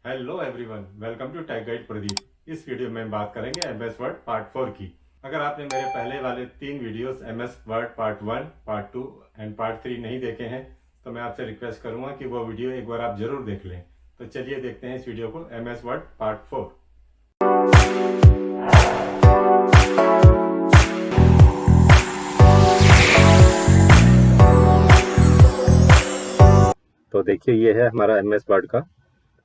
Hello everyone, welcome to tech guide Pradeep. इस video में बात करेंगे एमएस वर्ड पार्ट 4 की। अगर आपने मेरे पहले वाले 3 videos MS word part 1, part 2 and part 3 नहीं देखे हैं तो मैं आपसे रिक्वेस्ट करूंगा कि वो वीडियो एक बार आप जरूर देख लें। तो चलिए देखते हैं इस वीडियो को, एमएस वर्ड पार्ट 4। तो देखिए, ये है हमारा एमएस वर्ड का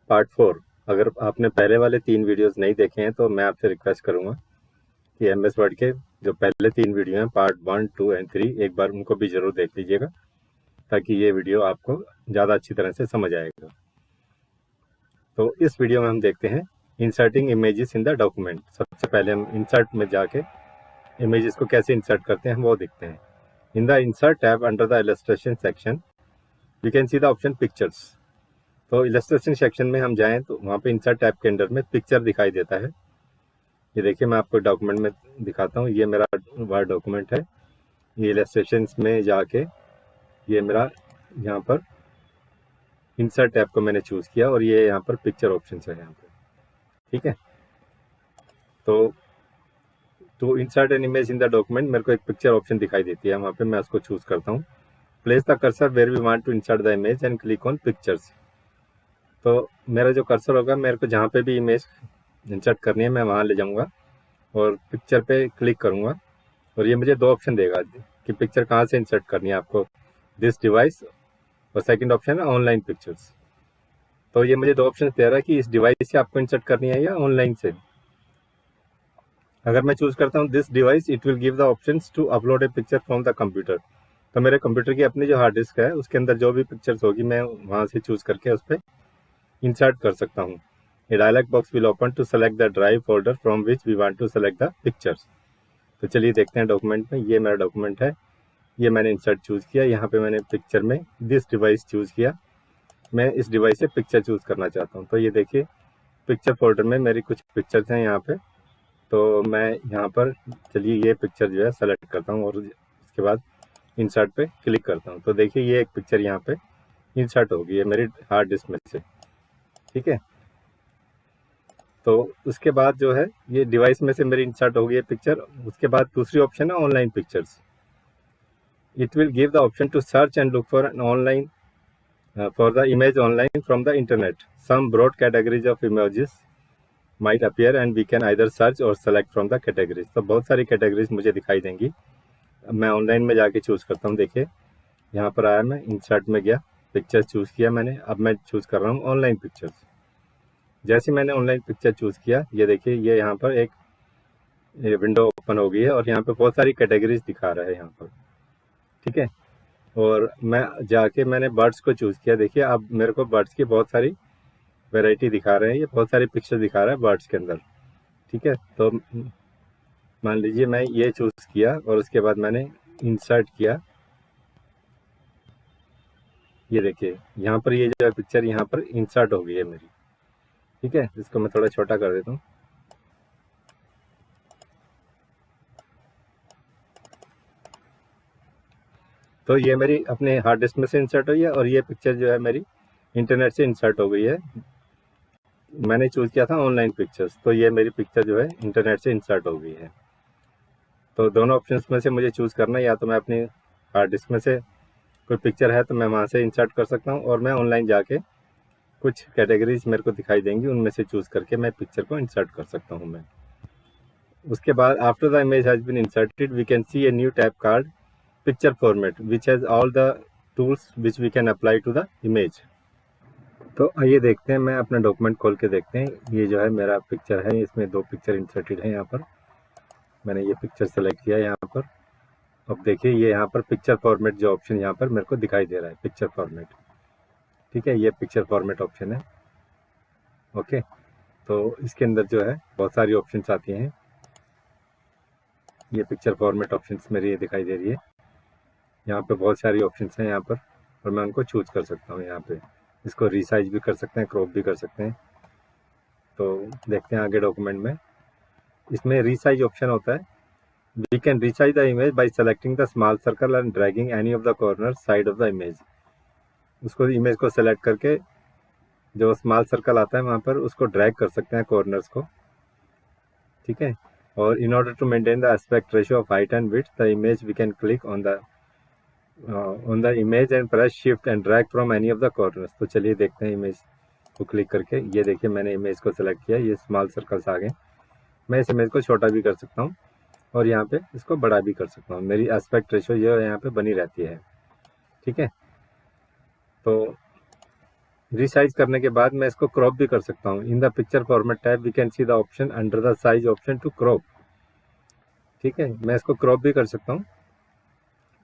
पार्ट 4। अगर आपने पहले वाले 3 वीडियोस नहीं देखे हैं तो मैं आपसे रिक्वेस्ट करूंगा कि एमएस वर्ड के जो पहले 3 वीडियो हैं पार्ट 1, 2 एंड 3 एक बार उनको भी जरूर देख लीजिएगा, ताकि ये वीडियो आपको ज़्यादा अच्छी तरह से समझ आएगा। तो इस वीडियो में हम देखते हैं inserting images in the document. सबसे पहले हम इंसर्ट में जाके इमेजेस को कैसे इंसर्ट करते हैं वो देखते हैं। In the insert tab under the illustration section you can see the option pictures. तो इलस्ट्रेशन सेक्शन में हम जाएं तो वहाँ पे इंसर्ट टैब के अंडर में पिक्चर दिखाई देता है। ये देखिए, मैं आपको डॉक्यूमेंट में दिखाता हूँ। ये मेरा वर्ड डॉक्यूमेंट है। ये इलस्ट्रेशन में जाके ये मेरा यहाँ पर इंसर्ट टैब को मैंने चूज़ किया और ये यहाँ पर पिक्चर ऑप्शन है यहाँ पे। ठीक है, तो to insert an image in the document मेरे को एक पिक्चर ऑप्शन दिखाई देती है, वहाँ पे मैं उसको चूज़ करता हूँ। Place the cursor where we want to insert the image and click on pictures. तो मेरा जो कर्सर होगा, मेरे को जहाँ पे भी इमेज इंसर्ट करनी है मैं वहाँ ले जाऊँगा और पिक्चर पे क्लिक करूँगा और ये मुझे 2 ऑप्शन देगा कि पिक्चर कहाँ से इंसर्ट करनी है आपको, दिस डिवाइस, और सेकंड ऑप्शन है ऑनलाइन पिक्चर्स। तो ये मुझे 2 ऑप्शन दे रहा है कि इस डिवाइस से आपको इंसर्ट करनी है या ऑनलाइन से। अगर मैं चूज़ करता हूँ this device, it will give the options to upload a picture from the computer. तो मेरे कंप्यूटर की अपनी जो हार्ड डिस्क है उसके अंदर जो भी पिक्चर्स होगी मैं वहाँ से चूज़ करके उस पर इंसर्ट कर सकता हूँ। A dialog box will open to select the drive folder from which we want to select the pictures. तो चलिए देखते हैं डॉक्यूमेंट में। ये मेरा डॉक्यूमेंट है, ये मैंने इंसर्ट चूज़ किया। यहाँ पे मैंने पिक्चर में दिस डिवाइस चूज़ किया। मैं इस डिवाइस से पिक्चर चूज़ करना चाहता हूँ। तो ये देखिए, पिक्चर फोल्डर में मेरी कुछ पिक्चर्स हैं यहाँ पे। तो मैं यहाँ पर चलिए ये पिक्चर जो है सेलेक्ट करता हूँ और उसके बाद इंसर्ट पे क्लिक करता हूँ। तो देखिए, ये एक पिक्चर यहाँ पे इंसर्ट हो गई है मेरी हार्ड डिस्क में से। ठीक है, तो उसके बाद जो है ये डिवाइस में से मेरी इंसर्ट हो गई है पिक्चर। उसके बाद दूसरी ऑप्शन है online pictures. It will give the option to search and look for an online for the image online from the internet. Some broad categories of images might appear and we can either search or select from the categories. तो बहुत सारी categories मुझे दिखाई देंगी। अब मैं online में जाके चूज़ करता हूँ। देखिए, यहाँ पर आया, मैं इंसर्ट में गया, पिक्चर चूज़ किया मैंने। अब मैं चूज़ कर रहा हूँ ऑनलाइन पिक्चर्स। जैसे मैंने ऑनलाइन पिक्चर चूज़ किया, ये देखिए, ये यहाँ पर एक विंडो ओपन हो गई है और यहाँ पे बहुत सारी कैटेगरीज दिखा रहा है यहाँ पर। ठीक है, और मैं जाके मैंने बर्ड्स को चूज़ किया। देखिए, अब मेरे को बर्ड्स की बहुत सारी वैरायटी दिखा रहे हैं, ये बहुत सारी पिक्चर दिखा रहा है बर्ड्स के अंदर। ठीक है, तो मान लीजिए मैं ये चूज़ किया और उसके बाद मैंने इंसर्ट किया। ये देखिए, यहाँ पर ये जो पिक्चर यहाँ पर इंसर्ट हो गई है मेरी। ठीक है, इसको मैं थोड़ा छोटा कर देता हूँ। तो ये मेरी अपने हार्ड डिस्क में से इंसर्ट हुई है और ये पिक्चर जो है मेरी इंटरनेट से इंसर्ट हो गई है। मैंने चूज़ किया था ऑनलाइन पिक्चर्स, तो ये मेरी पिक्चर जो है इंटरनेट से इंसर्ट हो गई है। तो दोनों ऑप्शंस में से मुझे चूज़ करना है, या तो मैं अपनी हार्ड डिस्क में से कोई पिक्चर है तो मैं वहाँ से इंसर्ट कर सकता हूँ, और मैं ऑनलाइन जाके कुछ कैटेगरीज मेरे को दिखाई देंगी, उनमें से चूज़ करके मैं पिक्चर को इंसर्ट कर सकता हूँ मैं। उसके बाद after the image has been inserted we can see a new tab card picture format which has all the tools which we can apply to the image. तो आइए देखते हैं, मैं अपना डॉक्यूमेंट खोल के देखते हैं। ये जो है मेरा पिक्चर है, इसमें 2 पिक्चर इंसर्टेड है। यहाँ पर मैंने ये पिक्चर सेलेक्ट किया यहाँ पर। अब देखिए, ये यहाँ पर पिक्चर फॉर्मेट जो ऑप्शन यहाँ पर मेरे को दिखाई दे रहा है, पिक्चर फॉर्मेट। ठीक है, ये पिक्चर फॉर्मेट ऑप्शन है। ओके, तो इसके अंदर जो है बहुत सारी ऑप्शंस आती हैं। ये पिक्चर फॉर्मेट ऑप्शंस मेरी ये दिखाई दे रही है। यहाँ पे बहुत सारी ऑप्शंस हैं यहाँ पर, और मैं उनको चूज़ कर सकता हूँ। यहाँ पे इसको रीसाइज भी कर सकते हैं, क्रॉप भी कर सकते हैं। तो देखते हैं आगे डॉक्यूमेंट में। इसमें रीसाइज ऑप्शन होता है। We can resize the image by selecting the small circle and dragging any of the corner side of the image. उसको इमेज को सेलेक्ट करके जो स्मॉल सर्कल आता है वहाँ पर उसको ड्रैग कर सकते हैं कॉर्नर्स को, ठीक है। और in order to maintain the aspect ratio of height and width the image we can click on the image and press shift and drag from any of the corners. तो चलिए देखते हैं इमेज को click करके। ये देखिए मैंने image को सेलेक्ट किया, ये स्मॉल सर्कल्स आ गए। मैं इस इमेज को छोटा भी कर सकता हूँ और यहाँ पे इसको बड़ा भी कर सकता हूँ। मेरी एस्पेक्ट रेशियो ये यहाँ पे बनी रहती है, ठीक है। तो रिसाइज करने के बाद मैं इसको क्रॉप भी कर सकता हूँ। In the picture format tab we can see the option under the size option to crop, ठीक है। मैं इसको क्रॉप भी कर सकता हूँ।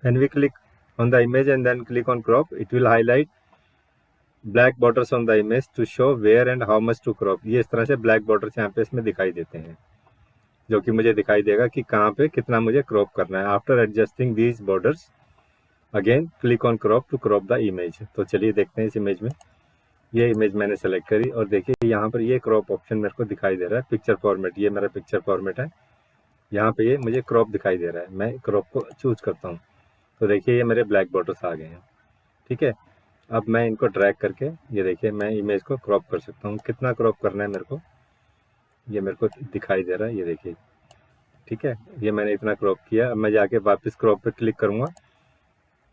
When we click on the image and then click on crop, it will highlight black borders on the image to show where and how much to crop. ये इस तरह से ब्लैक बॉर्डर्स यहाँ पे इसमें दिखाई देते हैं, जो कि मुझे दिखाई देगा कि कहाँ पे कितना मुझे क्रॉप करना है। After adjusting these borders again click on crop to crop the image. तो चलिए देखते हैं इस इमेज में। ये इमेज मैंने सेलेक्ट करी और देखिए यहाँ पर ये क्रॉप ऑप्शन मेरे को दिखाई दे रहा है। पिक्चर फॉर्मेट, ये मेरा पिक्चर फॉर्मेट है, यहाँ पे ये मुझे क्रॉप दिखाई दे रहा है। मैं क्रॉप को चूज करता हूँ तो देखिए ये मेरे ब्लैक बॉर्डर्स आ गए हैं, ठीक है। अब मैं इनको ड्रैग करके ये देखिए मैं इमेज को क्रॉप कर सकता हूँ। कितना क्रॉप करना है मेरे को, ये मेरे को दिखाई दे रहा है, ये देखिए, ठीक है। ये मैंने इतना क्रॉप किया। अब मैं जाके वापस क्रॉप पे क्लिक करूँगा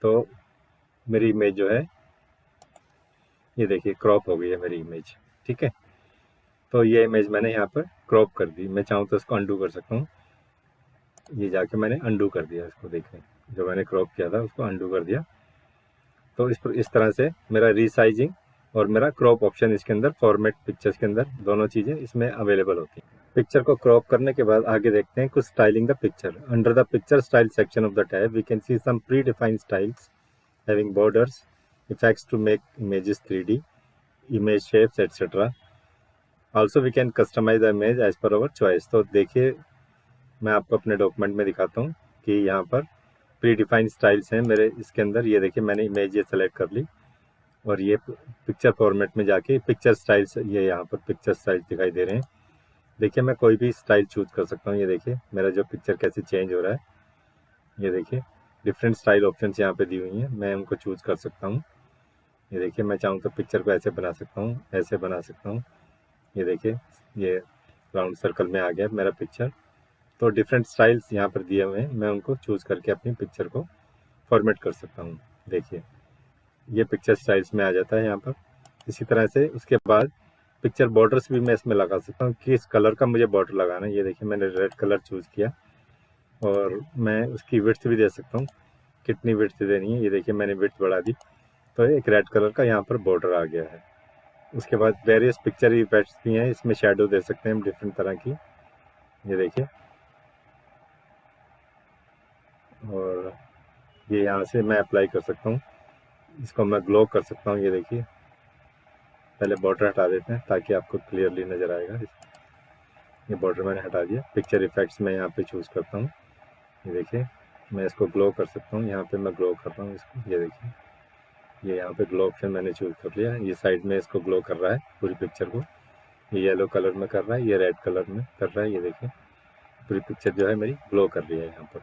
तो मेरी इमेज जो है ये देखिए क्रॉप हो गई है मेरी इमेज, ठीक है। तो ये इमेज मैंने यहाँ पर क्रॉप कर दी। मैं चाहूँ तो इसको अंडू कर सकता हूँ। ये जाके मैंने अंडू कर दिया इसको, देखें जो मैंने क्रॉप किया था उसको अंडू कर दिया। तो इस तरह से मेरा रीसाइजिंग और मेरा क्रॉप ऑप्शन इसके अंदर, फॉर्मेट पिक्चर्स के अंदर दोनों चीज़ें इसमें अवेलेबल होती हैं। पिक्चर को क्रॉप करने के बाद आगे देखते हैं कुछ styling the picture. Under the picture style section of the tab we can see some pre defined styles having borders, effects to make images 3D, image shapes etcetera. Also we can customise the image as per our choice. तो देखिए मैं आपको अपने document में दिखाता हूँ कि यहाँ पर प्री डिफाइंड स्टाइल्स हैं मेरे इसके अंदर। ये देखिए मैंने इमेज ये सेलेक्ट कर ली और ये पिक्चर फॉर्मेट में जाके पिक्चर स्टाइल्स, ये यहाँ पर पिक्चर स्टाइल्स दिखाई दे रहे हैं। देखिए मैं कोई भी स्टाइल चूज कर सकता हूँ। ये देखिए मेरा जो पिक्चर कैसे चेंज हो रहा है, ये देखिए डिफरेंट स्टाइल ऑप्शंस यहाँ पे दी हुई हैं, मैं उनको चूज कर सकता हूँ। ये देखिए मैं चाहूँ तो पिक्चर को ऐसे बना सकता हूँ, ऐसे बना सकता हूँ। ये देखिए ये राउंड सर्कल में आ गया मेरा पिक्चर। तो डिफरेंट स्टाइल्स यहाँ पर दिए हुए हैं, मैं उनको चूज करके अपनी पिक्चर को फॉर्मेट कर सकता हूँ। देखिए ये पिक्चर स्टाइल्स में आ जाता है यहाँ पर। इसी तरह से उसके बाद पिक्चर बॉर्डर्स भी मैं इसमें लगा सकता हूँ, किस कलर का मुझे बॉर्डर लगाना है। ये देखिए मैंने रेड कलर चूज़ किया और मैं उसकी विड्थ भी दे सकता हूँ, कितनी विड्थ देनी है। ये देखिए मैंने विड्थ बढ़ा दी तो एक रेड कलर का यहाँ पर बॉर्डर आ गया है। उसके बाद वेरियस पिक्चर इफेक्ट्स भी हैं, इसमें शेडो दे सकते हैं हम डिफरेंट तरह की, ये देखिए। और ये यहाँ से मैं अप्लाई कर सकता हूँ, इसको मैं ग्लो कर सकता हूँ। ये देखिए पहले बॉर्डर हटा देते हैं ताकि आपको क्लियरली नज़र आएगा। ये बॉर्डर मैंने हटा दिया। पिक्चर इफेक्ट्स मैं यहाँ पे चूज़ करता हूँ, ये देखिए मैं इसको ग्लो कर सकता हूँ। यहाँ पे मैं ग्लो कर रहा हूँ इसको, ये देखिए ये यहाँ पे ग्लो ऑप्शन मैंने चूज़ कर लिया। ये साइड में इसको ग्लो कर रहा है पूरी पिक्चर को, ये येलो कलर में कर रहा है, ये रेड कलर में कर रहा है। ये देखिए पूरी पिक्चर जो है मेरी ग्लो कर रही है यहाँ पर।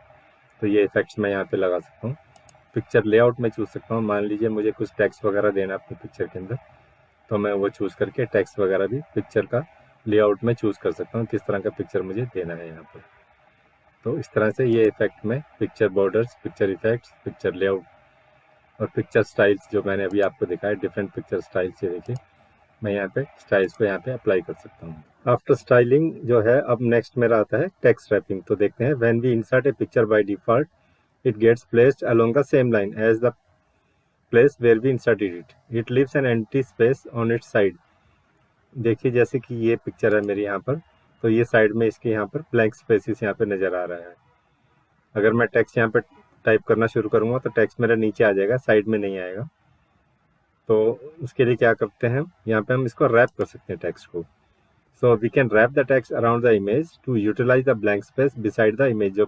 तो ये इफेक्ट्स मैं यहाँ पे लगा सकता हूँ। पिक्चर लेआउट में चूज़ सकता हूँ। मान लीजिए मुझे कुछ टेक्स्ट वगैरह देना अपनी पिक्चर के अंदर, तो मैं वो चूज़ करके टेक्स्ट वगैरह भी पिक्चर का लेआउट में चूज़ कर सकता हूँ किस तरह का पिक्चर मुझे देना है यहाँ पर। तो इस तरह से ये इफेक्ट में picture borders, picture effects, picture layout और पिक्चर स्टाइल्स जो मैंने अभी आपको दिखाया, डिफरेंट पिक्चर स्टाइल्स, ये देखिए मैं यहाँ पे स्टाइल्स को यहाँ पे अप्लाई कर सकता हूँ। आफ्टर स्टाइलिंग जो है अब नेक्स्ट मेरा आता है टेक्स्ट रैपिंग। तो देखते हैं when we insert a picture by default it gets placed along the same line as the place where we inserted it, it leaves an empty space on its side. देखिए जैसे कि ये picture है मेरी यहाँ पर, तो ये साइड में इसके यहाँ पर ब्लैंक स्पेसिस यहाँ पे नज़र आ रहा है। अगर मैं टेक्स्ट यहाँ पे टाइप करना शुरू करूँगा तो टेक्स्ट मेरा नीचे आ जाएगा, साइड में नहीं आएगा। तो उसके लिए क्या करते हैं, यहाँ पे हम इसको रैप कर सकते हैं टेक्स्ट को। So we can wrap the text around the image to utilise the blank space beside the image. जो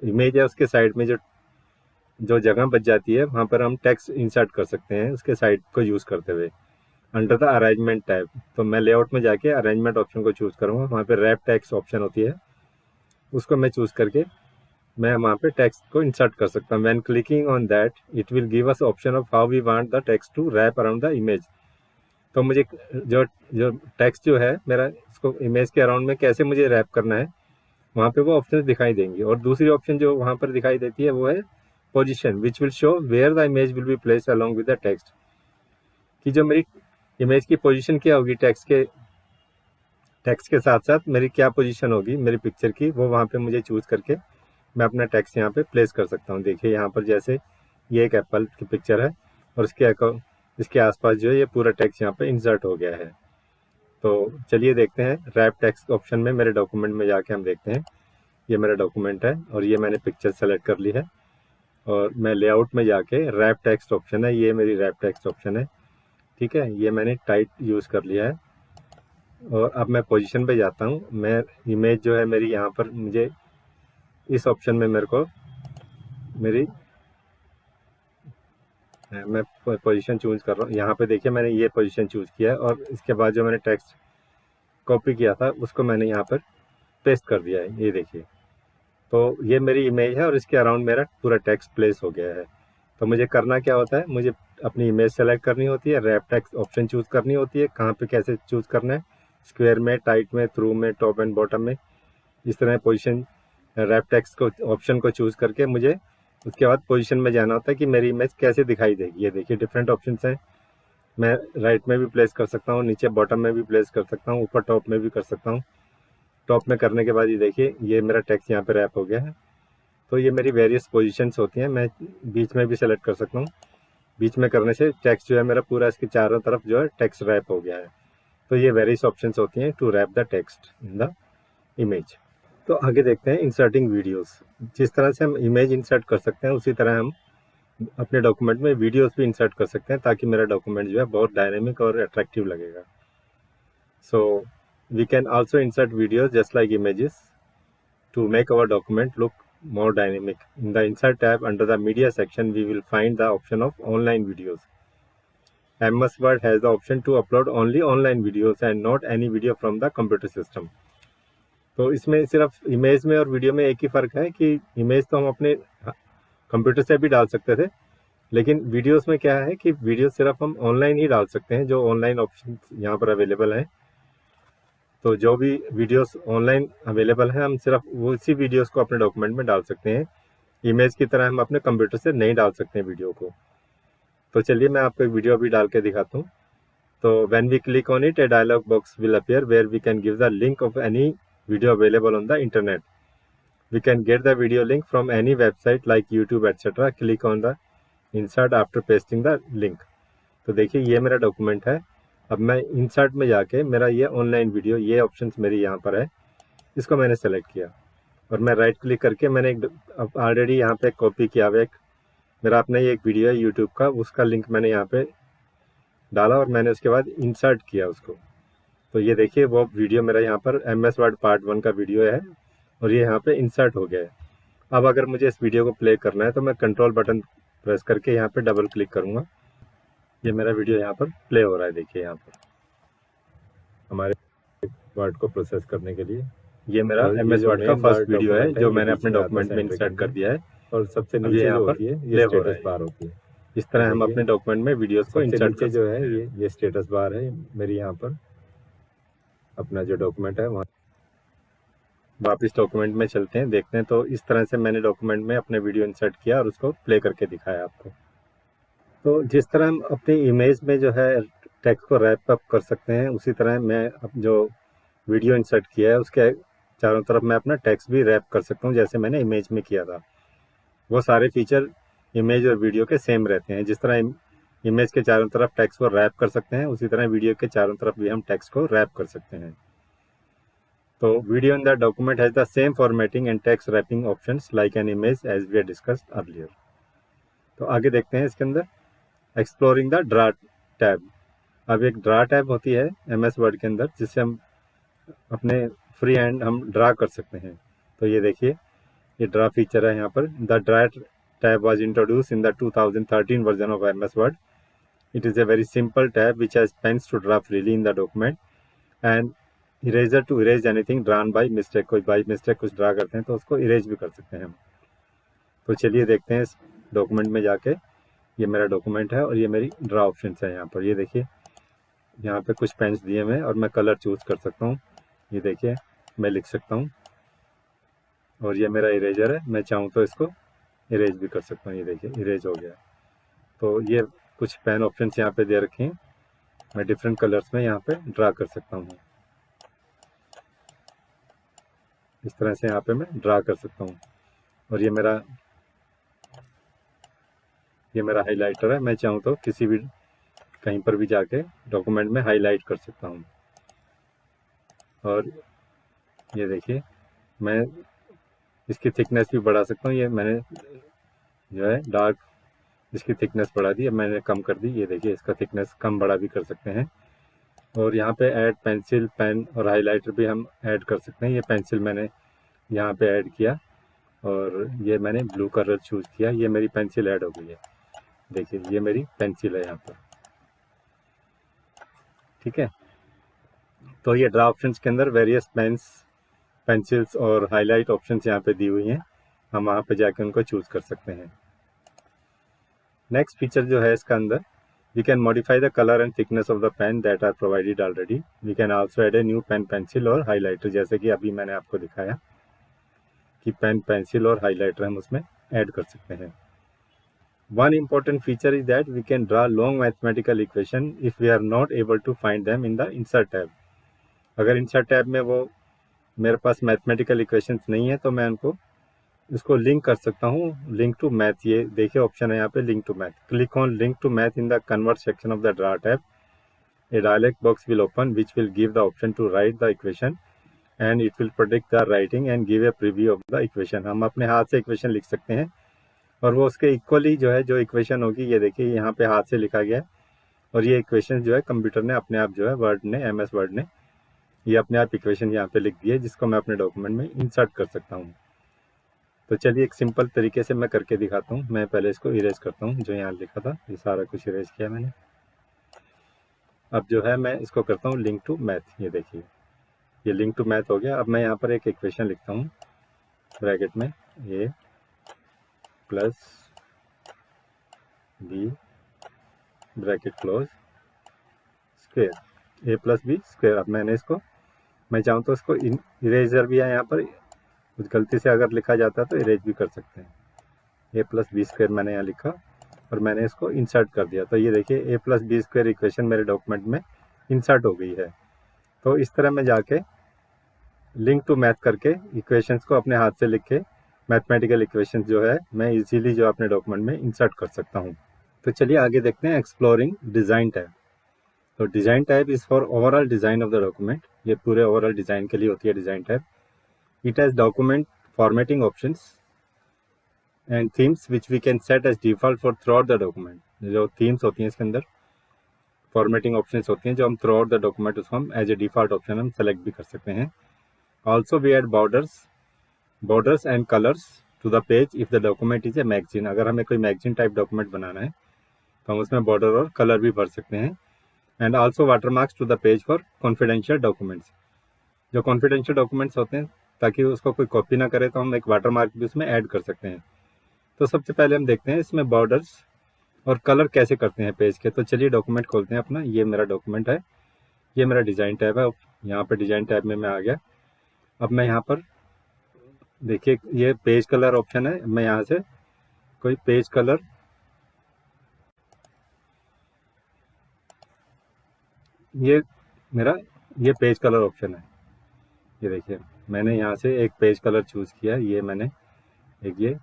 इमेज है उसके साइड में जो जो जगह बच जाती है वहाँ पर हम टेक्स्ट इंसर्ट कर सकते हैं उसके साइड को यूज़ करते हुए अंडर द अरेंजमेंट टैब। तो मैं लेआउट में जाके अरेंजमेंट ऑप्शन को चूज़ करूँगा, वहाँ पे रैप टेक्स्ट ऑप्शन होती है, उसको मैं चूज़ करके मैं वहाँ पे टेक्स्ट को इंसर्ट कर सकता हूँ। When clicking on that it will give us option of how we want the text to wrap around the image. तो मुझे जो जो टेक्स्ट जो है मेरा, इसको इमेज के अराउंड में कैसे मुझे रैप करना है, वहाँ पे वो ऑप्शन दिखाई देंगी। और दूसरी ऑप्शन जो वहाँ पर दिखाई देती है वो है position, which will show where the image will be placed along with the text, कि जो मेरी इमेज की पोजीशन क्या होगी टेक्स्ट के साथ साथ मेरी क्या पोजीशन होगी मेरी पिक्चर की, वो वहाँ पे मुझे चूज करके मैं अपना टेक्स्ट यहाँ पे प्लेस कर सकता हूँ। देखिए यहाँ पर जैसे ये एक एप्पल की पिक्चर है और इसके आसपास जो है ये पूरा टेक्स्ट यहाँ पे इंसर्ट हो गया है। तो चलिए देखते हैं रैप टेक्स्ट ऑप्शन में, मेरे डॉक्यूमेंट में जाके हम देखते हैं। ये मेरा डॉक्यूमेंट है और ये मैंने पिक्चर सेलेक्ट कर ली है और मैं लेआउट में जाके रैप टेक्स्ट ऑप्शन है, ये मेरी रैप टेक्स्ट ऑप्शन है, ठीक है। ये मैंने टाइट यूज़ कर लिया है और अब मैं पोजीशन पे जाता हूँ। मैं इमेज जो है मेरी यहाँ पर, मुझे इस ऑप्शन में मेरे को मेरी मैं पोजीशन चूज कर रहा हूँ। यहाँ पे देखिए मैंने ये पोजीशन चूज किया है और इसके बाद जो मैंने टेक्स्ट कॉपी किया था उसको मैंने यहाँ पर पेस्ट कर दिया है, ये देखिए। तो ये मेरी इमेज है और इसके अराउंड मेरा पूरा टेक्स्ट प्लेस हो गया है। तो मुझे करना क्या होता है, मुझे अपनी इमेज सेलेक्ट करनी होती है, रैप टेक्स्ट ऑप्शन चूज करनी होती है, कहाँ पे कैसे चूज करना है, स्क्वायर में, टाइट में, थ्रू में, टॉप एंड बॉटम में, इस तरह पोजीशन रैप टेक्स्ट को ऑप्शन को चूज करके मुझे उसके बाद पोजीशन में जाना होता है कि मेरी इमेज कैसे दिखाई देगी। ये देखिए डिफरेंट ऑप्शंस हैं, मैं राइट में भी प्लेस कर सकता हूँ, नीचे बॉटम में भी प्लेस कर सकता हूँ, ऊपर टॉप में भी कर सकता हूँ। टॉप में करने के बाद ये देखिए ये मेरा टेक्स्ट यहाँ पे रैप हो गया है। तो ये मेरी वेरियस पोजीशंस होती हैं, मैं बीच में भी सेलेक्ट कर सकता हूँ। बीच में करने से टेक्स्ट जो है मेरा पूरा इसके चारों तरफ जो है टेक्स्ट रैप हो गया है। तो ये वेरियस ऑप्शंस होती हैं to wrap the text in the image. तो आगे देखते हैं इंसर्टिंग वीडियोस। जिस तरह से हम इमेज इंसर्ट कर सकते हैं उसी तरह हम अपने डॉक्यूमेंट में वीडियोस भी इंसर्ट कर सकते हैं, ताकि मेरा डॉक्यूमेंट जो है बहुत डायनेमिक और अट्रैक्टिव लगेगा। So we can also insert videos just like images to make our document look more dynamic. In the insert tab under the media section we will find the option of online videos. MS Word has the option to upload only online videos and not any video from the computer system. तो इसमें सिर्फ image में और video में एक ही फ़र्क है कि इमेज तो हम अपने कंप्यूटर से भी डाल सकते थे, लेकिन वीडियोस में क्या है कि वीडियो सिर्फ हम ऑनलाइन ही डाल सकते हैं, जो ऑनलाइन ऑप्शन यहाँ पर अवेलेबल हैं। तो जो भी वीडियोस ऑनलाइन अवेलेबल हैं हम सिर्फ उसी वीडियोस को अपने डॉक्यूमेंट में डाल सकते हैं, इमेज की तरह हम अपने कंप्यूटर से नहीं डाल सकते हैं वीडियो को। तो चलिए मैं आपको एक वीडियो भी डाल के दिखाता हूँ। तो when we click on it, a dialog box will appear where we can give the link of any video available on the internet. We can get the video link from any website like YouTube etcetera. Click on the insert after pasting the link. तो देखिए ये मेरा document है। अब मैं insert में जाके मेरा ये ऑनलाइन वीडियो, ये ऑप्शंस मेरी यहाँ पर है, इसको मैंने सेलेक्ट किया और मैं राइट क्लिक करके मैंने ऑलरेडी यहाँ पे कॉपी किया हुआ मेरा अपना ये एक वीडियो है यूट्यूब का, उसका लिंक मैंने यहाँ पे डाला और मैंने उसके बाद इंसर्ट किया उसको। तो ये देखिए वो वीडियो मेरा यहाँ पर MS वर्ड पार्ट 1 का वीडियो है और ये यहाँ पे इंसर्ट हो गया है। अब अगर मुझे इस वीडियो को प्ले करना है तो मैं कंट्रोल बटन प्रेस करके यहाँ पे डबल क्लिक करूँगा। ये मेरा वीडियो यहाँ पर प्ले हो रहा है, देखिए यहाँ पर हमारे वर्ड को प्रोसेस करने के लिए। ये मेरा MS वर्ड का फर्स्ट वीडियो है जो मैंने अपने डॉक्यूमेंट में इंसर्ट कर दिया है और सबसे नीचे यहाँ पर ये स्टेटस बार होती है। इस तरह हम अपने डॉक्यूमेंट में वीडियोस को इंसर्ट कर जो है ये स्टेटस बार है मेरी। यहाँ पर अपना जो डॉक्यूमेंट है वहाँ वापस डॉक्यूमेंट में चलते हैं, देखते हैं। तो इस तरह से मैंने डॉक्यूमेंट में अपने वीडियो इंसर्ट किया और उसको प्ले करके दिखाया आपको। तो जिस तरह हम अपनी इमेज में जो है टेक्स्ट को रैप अप कर सकते हैं, उसी तरह मैं अब जो वीडियो इंसर्ट किया है उसके चारों तरफ मैं अपना टेक्स्ट भी रैप कर सकता हूँ, जैसे मैंने इमेज में किया था। वो सारे फीचर इमेज और वीडियो के सेम रहते हैं। जिस तरह इमेज के चारों तरफ टेक्स्ट को रैप कर सकते हैं, उसी तरह वीडियो के चारों तरफ भी हम टेक्स्ट को रैप कर सकते हैं। तो video in the document has the same formatting and text wrapping options like an image as we discussed earlier. तो आगे देखते हैं इसके अंदर एक्सप्लोरिंग द ड्रा टैब। अब एक ड्रा टैब होती है MS वर्ड के अंदर, जिससे हम अपने फ्री हैंड हम ड्रा कर सकते हैं। तो ये देखिए ये ड्रा फीचर है यहाँ पर। The draw tab was introduced in the 2013 version of MS Word. It is a very simple tab which has pens to draw freely in the document and eraser to erase anything drawn by mistake. कोई by mistake कुछ draw करते हैं तो उसको erase भी कर सकते हैं हम। तो चलिए देखते हैं इस डॉक्यूमेंट में जाके। ये मेरा डॉक्यूमेंट है और ये मेरी ड्रा ऑप्शन है यहाँ पर। ये देखिए यहाँ पे कुछ पेन्स दिए हुए हैं और मैं कलर चूज़ कर सकता हूँ। ये देखिए मैं लिख सकता हूँ, और ये मेरा इरेजर है, मैं चाहूँ तो इसको इरेज भी कर सकता हूँ। ये देखिए इरेज हो गया। तो ये कुछ पेन ऑप्शंस यहाँ पे दे रखे हैं, मैं डिफरेंट कलर्स में यहाँ पे ड्रा कर सकता हूँ। इस तरह से यहाँ पे मैं ड्रा कर सकता हूँ। और ये मेरा हाइलाइटर है, मैं चाहूँ तो किसी भी कहीं पर भी जाके डॉक्यूमेंट में हाईलाइट कर सकता हूँ। और ये देखिए मैं इसकी थिकनेस भी बढ़ा सकता हूँ। ये मैंने जो है डार्क इसकी थिकनेस बढ़ा दी, अब मैंने कम कर दी। ये देखिए इसका थिकनेस कम बड़ा भी कर सकते हैं। और यहाँ पे ऐड पेंसिल, पेन और हाइलाइटर भी हम ऐड कर सकते हैं। ये पेंसिल मैंने यहाँ पे ऐड किया और ये मैंने ब्लू कलर चूज़ किया, ये मेरी पेंसिल ऐड हो गई है। देखिए ये मेरी पेंसिल है यहाँ पर, ठीक है। तो ये ड्रा ऑप्शंस के अंदर वेरियस पेन्स, पेंसिल्स और हाईलाइट ऑप्शंस यहाँ पे दी हुई हैं, हम वहाँ पे जाके उनको चूज़ कर सकते हैं। नेक्स्ट फीचर जो है इसका अंदर, we can modify the color and thickness of the pen that are provided already. We can also add a new pen, pencil और highlighter, जैसे कि अभी मैंने आपको दिखाया कि पेन, पेंसिल और हाइलाइटर हम उसमें ऐड कर सकते हैं। One important feature is that we can draw long mathematical equation if we are not able to find them in the insert tab. अगर insert tab में वो मेरे पास मैथमेटिकल इक्वेशंस नहीं है तो मैं उनको इसको लिंक कर सकता हूँ, लिंक टू मैथ। ये देखिए ऑप्शन है यहाँ पे, link to math. Click on link to math in the convert section of the draw tab. A dialog box will open which will give the option to write the equation and it will predict the writing and give a preview of the equation. हम अपने हाथ से equation लिख सकते हैं और वो उसके इक्वली जो है जो इक्वेशन होगी, ये देखिए यहाँ पे हाथ से लिखा गया है और ये इक्वेशन जो है कंप्यूटर ने अपने आप जो है वर्ड ने, MS वर्ड ने ये अपने आप इक्वेशन यहाँ पे लिख दी है, जिसको मैं अपने डॉक्यूमेंट में इंसर्ट कर सकता हूँ। तो चलिए एक सिंपल तरीके से मैं करके दिखाता हूँ। मैं पहले इसको इरेज करता हूँ, जो यहाँ लिखा था ये सारा कुछ इरेज किया मैंने। अब जो है मैं इसको करता हूँ लिंक टू मैथ। ये देखिए ये लिंक टू मैथ हो गया। अब मैं यहाँ पर एक इक्वेशन लिखता हूँ ब्रैकेट में, a plus b bracket close square, a plus b square. अब मैंने इसको, मैं चाहूँ तो इसको इरेजर भी है यहाँ पर, कुछ गलती से अगर लिखा जाता है तो इरेज भी कर सकते हैं। a प्लस बी स्क्वेयर मैंने यहाँ लिखा और मैंने इसको इंसर्ट कर दिया। तो ये देखिए a plus B square equation मेरे डॉक्यूमेंट में इंसर्ट हो गई है। तो इस तरह मैं जाके लिंक टू मैथ करके इक्वेशंस को अपने हाथ से लिख के मैथमेटिकल इक्वेशंस जो है मैं इजीली जो अपने डॉक्यूमेंट में इंसर्ट कर सकता हूँ। तो चलिए आगे देखते हैं एक्सप्लोरिंग डिज़ाइन टैब। तो design tab is for overall design of the document. ये पूरे ओवरऑल डिज़ाइन के लिए होती है design tab. It has document formatting options and themes which we can set as default for throughout the document. जो themes होती हैं इसके अंदर, फॉर्मेटिंग ऑप्शंस होती हैं जो हम थ्रू आउट द डॉक्यूमेंट उसको हम एज ए डिफॉल्ट ऑप्शन हम सेलेक्ट भी कर सकते हैं। Also we add borders and colours to the page if the document is a magazine. अगर हमें कोई मैगजीन टाइप डॉक्यूमेंट बनाना है तो हम उसमें बॉर्डर और कलर भी भर सकते हैं। And also watermarks to the page for confidential documents. जो कॉन्फिडेंशियल डॉक्यूमेंट्स होते हैं ताकि उसको कोई कॉपी ना करे तो हम एक वाटरमार्क भी उसमें ऐड कर सकते हैं। तो सबसे पहले हम देखते हैं इसमें बॉर्डर्स और कलर कैसे करते हैं पेज के। तो चलिए डॉक्यूमेंट खोलते हैं अपना। ये मेरा डॉक्यूमेंट है, ये मेरा डिज़ाइन टैब है। यहाँ पर डिज़ाइन टैब में मैं आ गया। अब मैं यहाँ पर देखिए ये पेज कलर ऑप्शन है, मैं यहाँ से कोई पेज कलर, ये मेरा ये पेज कलर ऑप्शन है। ये देखिए मैंने यहाँ से एक पेज कलर चूज़ किया। ये मैंने एक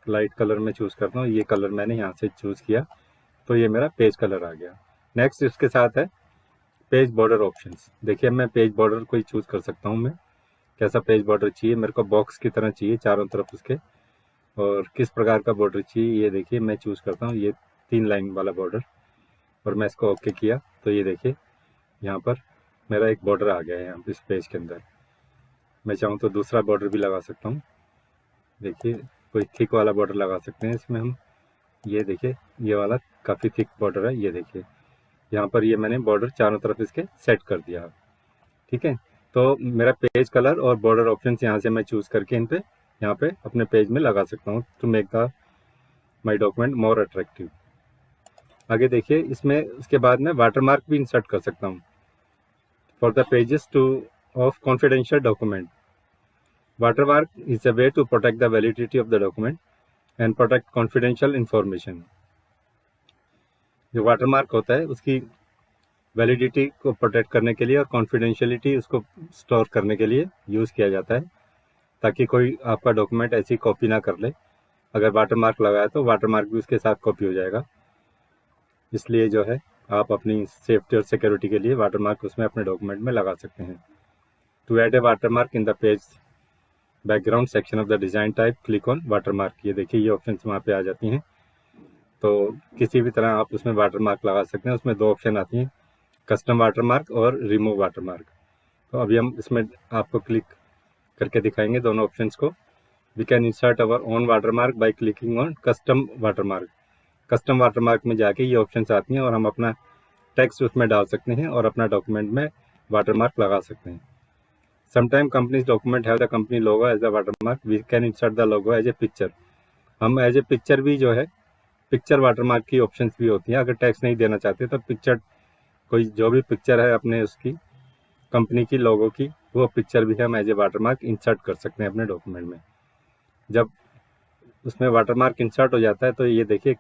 लाइट कलर में चूज़ करता हूँ, ये कलर मैंने यहाँ से चूज़ किया तो ये मेरा पेज कलर आ गया। नेक्स्ट इसके साथ है पेज बॉर्डर ऑप्शंस। देखिए मैं पेज बॉर्डर कोई चूज़ कर सकता हूँ, मैं कैसा पेज बॉर्डर चाहिए, मेरे को बॉक्स की तरह चाहिए चारों तरफ उसके, और किस प्रकार का बॉर्डर चाहिए। ये देखिए मैं चूज़ करता हूँ ये 3 लाइन वाला बॉर्डर और मैं इसको ओके किया तो ये देखिए यहाँ पर मेरा एक बॉर्डर आ गया है यहाँ इस पेज के अंदर। मैं चाहूँ तो दूसरा बॉर्डर भी लगा सकता हूँ। देखिए कोई थिक वाला बॉर्डर लगा सकते हैं इसमें हम। ये देखिए ये वाला काफ़ी थिक बॉर्डर है। ये देखिए यहाँ पर ये मैंने बॉर्डर चारों तरफ इसके सेट कर दिया, ठीक है। तो मेरा पेज कलर और बॉर्डर ऑप्शन यहाँ से मैं चूज़ करके इन पे यहाँ पे अपने पेज में लगा सकता हूँ to make the my document more attractive. आगे देखिए, इसमें उसके बाद में वाटरमार्क भी इंसर्ट कर सकता हूँ for the pages to of confidential document. Watermark is a way to protect the validity of the document and protect confidential information. जो वाटरमार्क होता है उसकी वैलिडिटी को प्रोटेक्ट करने के लिए और कॉन्फिडेंशियलिटी उसको स्टोर करने के लिए यूज़ किया जाता है, ताकि कोई आपका डॉक्यूमेंट ऐसी कॉपी ना कर ले। अगर वाटरमार्क लगाया तो वाटरमार्क भी उसके साथ कॉपी हो जाएगा। इसलिए जो है आप अपनी सेफ्टी और सिक्योरिटी के लिए वाटरमार्क उसमें अपने डॉक्यूमेंट में लगा सकते हैं। To add a watermark in the page background section of the design type, click on watermark. ये देखिए, ये ऑप्शन वहाँ पे आ जाती हैं। तो किसी भी तरह आप उसमें वाटरमार्क लगा सकते हैं। उसमें 2 ऑप्शन आती हैं, कस्टम वाटरमार्क और रिमूव वाटरमार्क। तो अभी हम इसमें आपको क्लिक करके दिखाएंगे दोनों ऑप्शंस को। We can insert our own watermark by clicking on custom watermark. Custom watermark में जाके ये ऑप्शंस आती हैं और हम अपना टेक्स्ट उसमें डाल सकते हैं और अपना डॉक्यूमेंट में वाटरमार्क लगा सकते हैं। Sometime companies document have the company logo as a watermark. We can insert the logo as a picture. हम एज ए पिक्चर भी जो है, पिक्चर वाटरमार्क की ऑप्शंस भी होती हैं। अगर टेक्स्ट नहीं देना चाहते तो पिक्चर, कोई जो भी पिक्चर है अपने उसकी कंपनी की लोगो की, वो पिक्चर भी हम एज ए वाटरमार्क इंसर्ट कर सकते हैं अपने डॉक्यूमेंट में। जब उसमें वाटरमार्क इंसर्ट हो जाता है तो ये देखिए,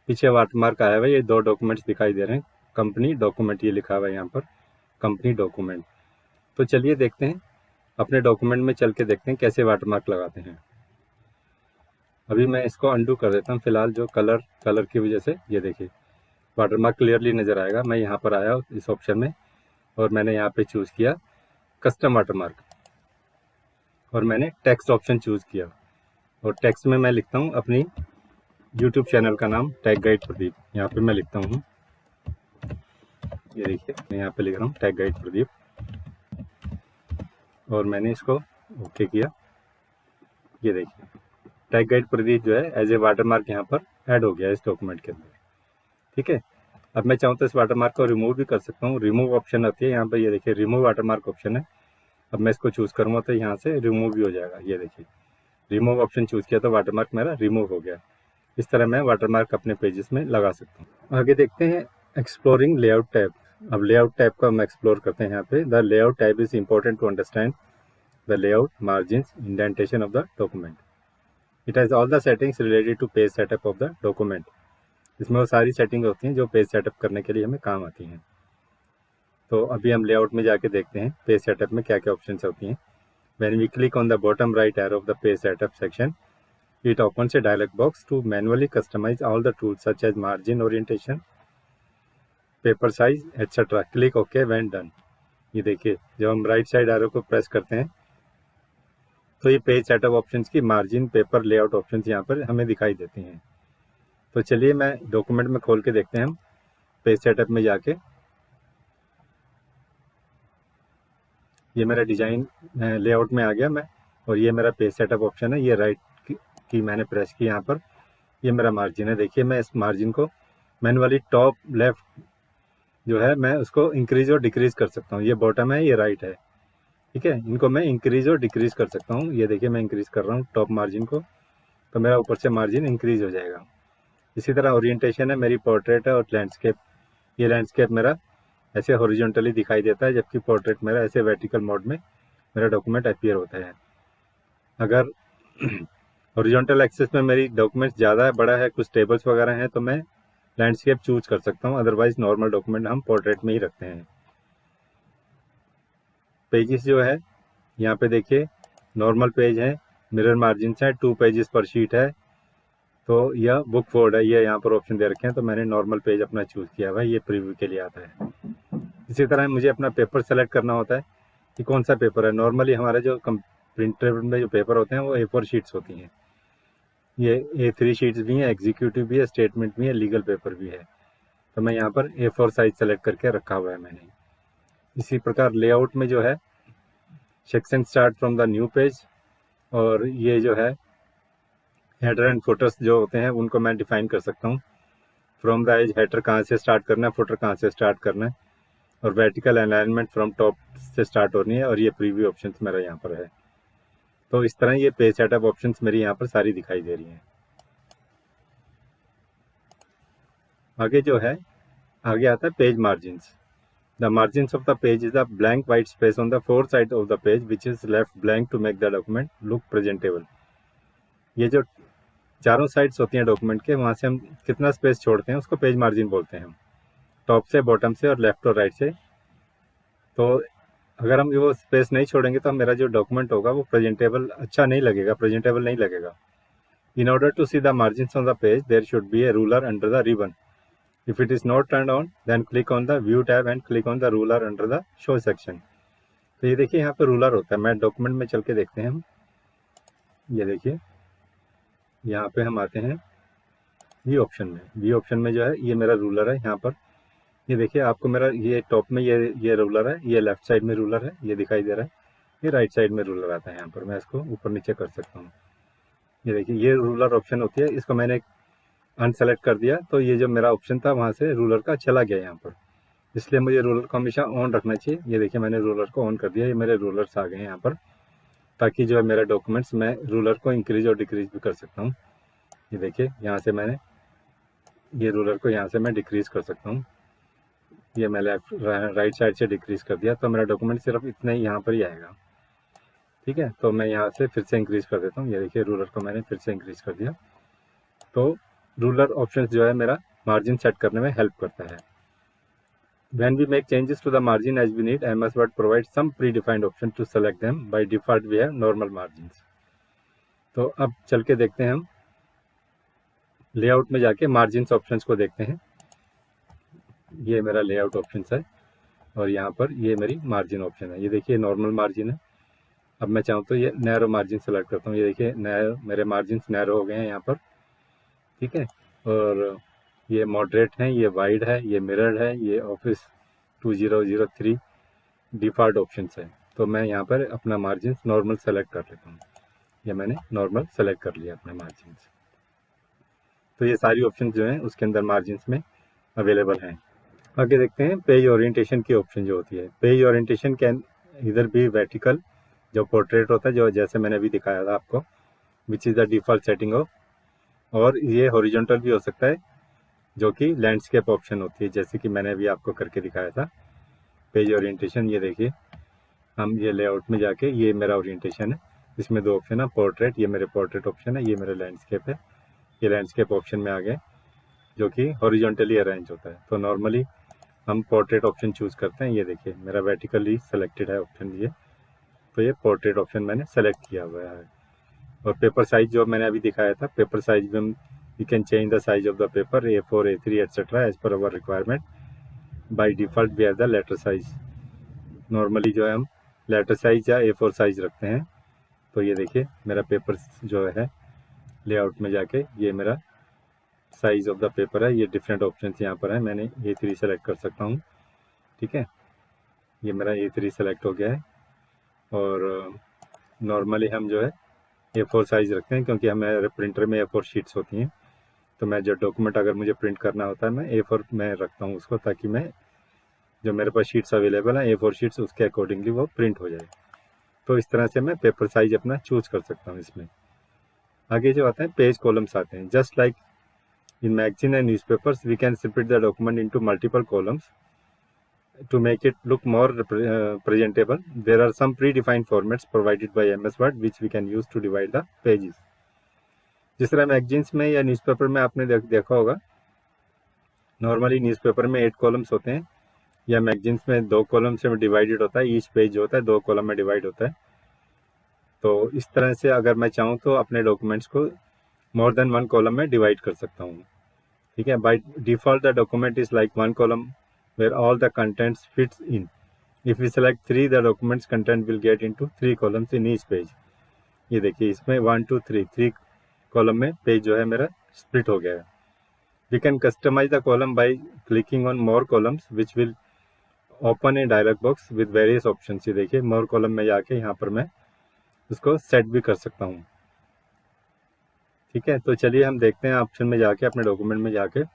पीछे वाटरमार्क आया हुआ है। ये 2 डॉक्यूमेंट्स दिखाई दे रहे हैं, कंपनी डॉक्यूमेंट ये लिखा हुआ है यहाँ पर, कंपनी डॉक्यूमेंट। तो चलिए देखते हैं, अपने डॉक्यूमेंट में चल के देखते हैं कैसे वाटरमार्क लगाते हैं। अभी मैं इसको अंडू कर देता हूँ फिलहाल, जो कलर की वजह से। ये देखिए, वाटरमार्क क्लियरली नज़र आएगा। मैं यहाँ पर आया इस ऑप्शन में और मैंने यहाँ पे चूज़ किया कस्टम वाटरमार्क और मैंने टेक्स्ट ऑप्शन चूज़ किया। और टेक्स्ट में मैं लिखता हूँ अपनी यूट्यूब चैनल का नाम, टैग गाइड प्रदीप। यहाँ पे मैं लिखता हूँ, ये देखिए मैं यहाँ पे लिख रहा हूँ टैग गाइड प्रदीप और मैंने इसको ओके किया। ये देखिए, टैग गाइड प्रदीप जो है एज ए वाटरमार्क यहाँ पर ऐड हो गया इस डॉक्यूमेंट के अंदर। ठीक है, अब मैं चाहूँ तो इस वाटरमार्क को रिमूव भी कर सकता हूँ। रिमूव ऑप्शन आती है यहाँ पर, ये देखिए रिमूव वाटरमार्क ऑप्शन है। अब मैं इसको चूज़ करूँगा तो यहाँ से रिमूव भी हो जाएगा। ये देखिए, रिमूव ऑप्शन चूज़ किया तो वाटरमार्क मेरा रिमूव हो गया। इस तरह मैं वाटरमार्क अपने पेजेस में लगा सकता हूँ। आगे देखते हैं एक्सप्लोरिंग लेआउट टैब। अब लेआउट टैब का हम एक्सप्लोर करते हैं यहाँ पे। The layout tab is important to understand the layout, margins, indentation of the document. It has all the settings related to page setup of the document. इसमें वो सारी सेटिंग होती हैं जो पेज सेटअप करने के लिए हमें काम आती हैं। तो अभी हम लेआउट में जाके देखते हैं पेज सेटअप में क्या क्या ऑप्शन होती हैं। When we click on the bottom right arrow of the page setup section, it opens a dialog box to manually customize all the tools such as margin orientation, paper size, etc. Click OK when done. ये देखिए, जब हम right side arrow को press करते हैं तो ये page setup options की मार्जिन, पेपर, लेआउट ऑप्शंस यहाँ पर हमें दिखाई देती हैं। तो चलिए मैं डॉक्यूमेंट में खोल के देखते हैं हम पेज सेटअप में जाके। ये मेरा डिज़ाइन लेआउट में आ गया मैं, और ये मेरा पेज सेटअप ऑप्शन है। ये राइट की मैंने प्रेस की यहाँ पर, ये मेरा मार्जिन है। देखिए, मैं इस मार्जिन को मैनुअली टॉप लेफ्ट जो है मैं उसको इंक्रीज और डिक्रीज कर सकता हूँ। ये बॉटम है, ये राइट है। ठीक है, इनको मैं इंक्रीज और डिक्रीज कर सकता हूँ। ये देखिए, मैं इंक्रीज कर रहा हूँ टॉप मार्जिन को, तो मेरा ऊपर से मार्जिन इंक्रीज हो जाएगा। इसी तरह ओरिएंटेशन है, मेरी पोर्ट्रेट है और लैंडस्केप। ये लैंडस्केप मेरा ऐसे हॉरिजॉन्टली दिखाई देता है, जबकि पोर्ट्रेट मेरा ऐसे वर्टिकल मोड में मेरा डॉक्यूमेंट अपीयर होता है। अगर हॉरिजॉन्टल एक्सेस में मेरी डॉक्यूमेंट ज़्यादा है, बड़ा है, कुछ टेबल्स वगैरह हैं, तो मैं लैंडस्केप चूज कर सकता हूँ। अदरवाइज नॉर्मल डॉक्यूमेंट हम पोर्ट्रेट में ही रखते हैं। पेजेस जो है यहाँ पे देखिए, नॉर्मल पेज है, मिरर मार्जिन है, 2 पेजेस पर शीट है। तो यह बुक फोल्ड है, ये यहाँ पर ऑप्शन दे रखे हैं, तो मैंने नॉर्मल पेज अपना चूज़ किया हुआ है। ये प्रीव्यू के लिए आता है। इसी तरह मुझे अपना पेपर सेलेक्ट करना होता है कि कौन सा पेपर है। नॉर्मली हमारे जो प्रिंटर में जो पेपर होते हैं वो A4 शीट्स होती हैं। ये A3 शीट्स भी हैं, एग्जीक्यूटिव भी है, स्टेटमेंट भी है, लीगल पेपर भी है। तो मैं यहाँ पर A4 साइज सेलेक्ट करके रखा हुआ है मैंने। इसी प्रकार लेआउट में जो है section start from the new page, और ये जो है हेडर एंड फुटर्स जो होते हैं उनको मैं डिफाइन कर सकता हूँ। फ्रॉम द एज हेडर कहाँ से स्टार्ट करना है, फुटर कहाँ से स्टार्ट करना है, और वर्टिकल अलाइनमेंट फ्रॉम टॉप से स्टार्ट होनी है। और ये प्रीव्यू ऑप्शंस मेरा यहाँ पर है। तो इस तरह ये पेज सेटअप ऑप्शंस मेरी यहाँ पर सारी दिखाई दे रही हैं। आगे जो है, आगे आता है page margins. The margins of the page is the blank white space on the four side of the page which is left blank to make the document look presentable. ये जो चारों साइड्स होती हैं डॉक्यूमेंट के, वहाँ से हम कितना स्पेस छोड़ते हैं उसको पेज मार्जिन बोलते हैं हम, टॉप से, बॉटम से और लेफ्ट और राइट से। तो अगर हम वो स्पेस नहीं छोड़ेंगे तो मेरा जो डॉक्यूमेंट होगा वो प्रेजेंटेबल अच्छा नहीं लगेगा, प्रेजेंटेबल नहीं लगेगा। In order to see the margins on the page, there should be a ruler under the ribbon. If it is not turned on, then click on the View tab and click on the ruler under the Show section. तो ये देखिए यहाँ पे ruler होता है। मैं document में चल के देखते हैं हम। ये देखिए यहाँ पे हम आते हैं व्यू ऑप्शन में। व्यू ऑप्शन में जो है ये मेरा रूलर है यहाँ पर। ये देखिए आपको मेरा ये टॉप में ये रूलर है, ये लेफ्ट साइड में रूलर है, ये दिखाई दे रहा है। ये राइट साइड में रूलर आता है यहाँ पर। मैं इसको ऊपर नीचे कर सकता हूँ। ये देखिए ये रूलर ऑप्शन होती है, इसको मैंने अनसेलेक्ट कर दिया तो ये जो मेरा ऑप्शन था वहाँ से रूलर का चला गया यहाँ पर। इसलिए मुझे रूलर को हमेशा ऑन रखना चाहिए। ये देखिए मैंने रूलर को ऑन कर दिया, ये मेरे रूलर्स आ गए यहाँ पर, ताकि जो है मेरा डॉक्यूमेंट्स, मैं रूलर को इंक्रीज और डिक्रीज भी कर सकता हूँ। ये देखिए यहाँ से मैंने ये रूलर को यहाँ से मैं डिक्रीज कर सकता हूँ। ये मैं लेफ्ट राइट साइड से डिक्रीज कर दिया तो मेरा डॉक्यूमेंट सिर्फ इतना ही यहाँ पर ही आएगा। ठीक है, तो मैं यहाँ से फिर से इंक्रीज कर देता हूँ। ये देखिए रूलर को मैंने फिर से इंक्रीज कर दिया। तो रूलर ऑप्शन जो है मेरा मार्जिन सेट करने में हेल्प करता है। When we make changes to the margin as we need, MS Word provides some predefined option to select them. By default we have normal margins. तो अब चल के देखते हैं हम लेआउट में जाके मार्जिन्स ऑप्शंस को देखते हैं। ये मेरा लेआउट ऑप्शन है और यहाँ पर ये मेरी मार्जिन ऑप्शन है। ये देखिए नॉर्मल मार्जिन है। अब मैं चाहूँ तो ये नैरो मार्जिन सेलेक्ट करता हूँ। ये देखिए नैरो, मेरे मार्जिन नैरो हो गए हैं यहाँ पर। ठीक है, और ये मॉडरेट है, ये वाइड है, ये मिरर्ड है, ये ऑफिस 2003 डिफ़ॉल्ट ऑप्शंस है। तो मैं यहाँ पर अपना मार्जिन नॉर्मल सेलेक्ट कर लेता हूँ। ये मैंने नॉर्मल सेलेक्ट कर लिया अपना मार्जिन। तो ये सारी ऑप्शन जो हैं उसके अंदर मार्जिन में अवेलेबल हैं। आगे देखते हैं पेज ओरिएंटेशन की ऑप्शन जो होती है। पेज ओरिएंटेशन कैन इधर भी वर्टिकल, जो पोर्ट्रेट होता है, जो जैसे मैंने अभी दिखाया था आपको, which is the default setting of, और ये हॉरिजॉन्टल भी हो सकता है जो कि लैंडस्केप ऑप्शन होती है, जैसे कि मैंने अभी आपको करके दिखाया था पेज ओरिएंटेशन। ये देखिए हम ये लेआउट में जाके, ये मेरा ओरिएंटेशन है, इसमें दो ऑप्शन है, पोर्ट्रेट, ये मेरे पोर्ट्रेट ऑप्शन है, ये मेरा लैंडस्केप है। ये लैंडस्केप ऑप्शन में आ गए जो कि हॉरिजॉन्टली अरेंज होता है। तो नॉर्मली हम पोर्ट्रेट ऑप्शन चूज़ करते हैं। ये देखिए मेरा वर्टिकली सेलेक्टेड है ऑप्शन ये, तो ये पोर्ट्रेट ऑप्शन मैंने सेलेक्ट किया हुआ है। और पेपर साइज जो मैंने अभी दिखाया था, पेपर साइज में you can change the size of the paper A4, A3 etc. as per our requirement. By default we have the letter size. Normally जो है हम लेटर साइज या A4 साइज रखते हैं। तो ये देखिए मेरा पेपर जो है लेआउट में जाके ये मेरा साइज ऑफ द पेपर है। ये डिफरेंट ऑप्शन यहाँ पर है, मैंने A3 सेलेक्ट कर सकता हूँ। ठीक है, ये मेरा A3 सेलेक्ट हो गया है। और नॉर्मली हम जो है A4 साइज रखते हैं, क्योंकि हमें प्रिंटर में A4 शीट्स होती हैं। तो मैं जो डॉक्यूमेंट अगर मुझे प्रिंट करना होता है, मैं A4 में रखता हूँ उसको, ताकि मैं जो मेरे पास शीट्स अवेलेबल हैं A4 शीट्स, उसके अकॉर्डिंगली वो प्रिंट हो जाए। तो इस तरह से मैं पेपर साइज अपना चूज कर सकता हूँ इसमें। आगे जो आते हैं पेज कॉलम्स आते हैं। Just like in magazine and newspapers we can split the document into multiple columns to make it look more presentable. There are some predefined formats provided by MS Word which we can use to divide the pages. जिस तरह magazines में या newspaper में आपने देखा होगा, normally newspaper में 8 columns होते हैं, या मैगजीन्स में 2 कॉलम से डिवाइडेड होता है। ईच पेज जो होता है 2 कॉलम में डिवाइड होता है। तो इस तरह से अगर मैं चाहूँ तो अपने डॉक्यूमेंट्स को मोर देन 1 कॉलम में डिवाइड कर सकता हूँ। ठीक है, by default the document is like 1 column where all the contents fits in. If we select 3, the document's content will get into 3 columns in each page. ये देखिए इसमें 1 2 3 कॉलम में पेज जो है मेरा स्प्लिट हो गया है। We can customize the column by clicking on more columns which will open a dialog box with various options. ये देखिए more column में जाके यहाँ पर मैं उसको सेट भी कर सकता हूँ। ठीक है, तो चलिए हम देखते हैं ऑप्शन में जाके, अपने डॉक्यूमेंट में जाके।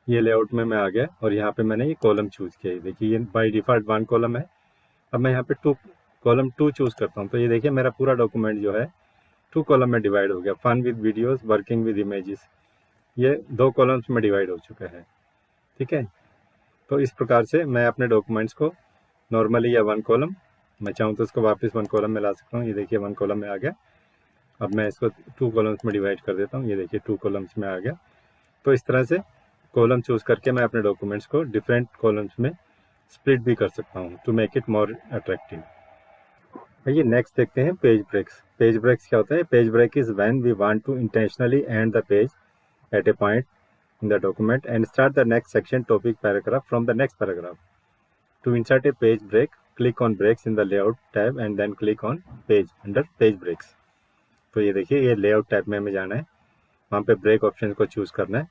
ये लेआउट में मैं आ गया और यहाँ पे मैंने ये कॉलम चूज़ किया। देखिए ये बाय डिफ़ॉल्ट 1 कॉलम है। अब मैं यहाँ पे कॉलम 2 चूज़ करता हूँ। तो ये देखिए मेरा पूरा डॉक्यूमेंट जो है 2 कॉलम में डिवाइड हो गया। Fun with videos, working with images. ये 2 कॉलम्स में डिवाइड हो चुका है। ठीक है, तो इस प्रकार से मैं अपने डॉक्यूमेंट्स को नॉर्मली या 1 कॉलम, मैं चाहूँ तो इसको वापस 1 कॉलम में ला सकता हूँ। ये देखिए 1 कॉलम में आ गया। अब मैं इसको 2 कॉलम्स में डिवाइड कर देता हूँ। ये देखिए 2 कॉलम्स में आ गया। तो इस तरह से कॉलम चूज करके मैं अपने डॉक्यूमेंट्स को डिफरेंट कॉलम्स में स्प्लिट भी कर सकता हूँ to make it more attractive. आइए नेक्स्ट देखते हैं पेज ब्रेक्स। पेज ब्रेक्स क्या होता है? Page break is when we want to intentionally end the page at a point in the document and start the next section, topic, paragraph from the next paragraph. To insert a page break, click on breaks in the layout tab and then click on page under page breaks. तो ये देखिए ये layout tab में हमें जाना है, वहाँ पे ब्रेक ऑप्शन को चूज करना है,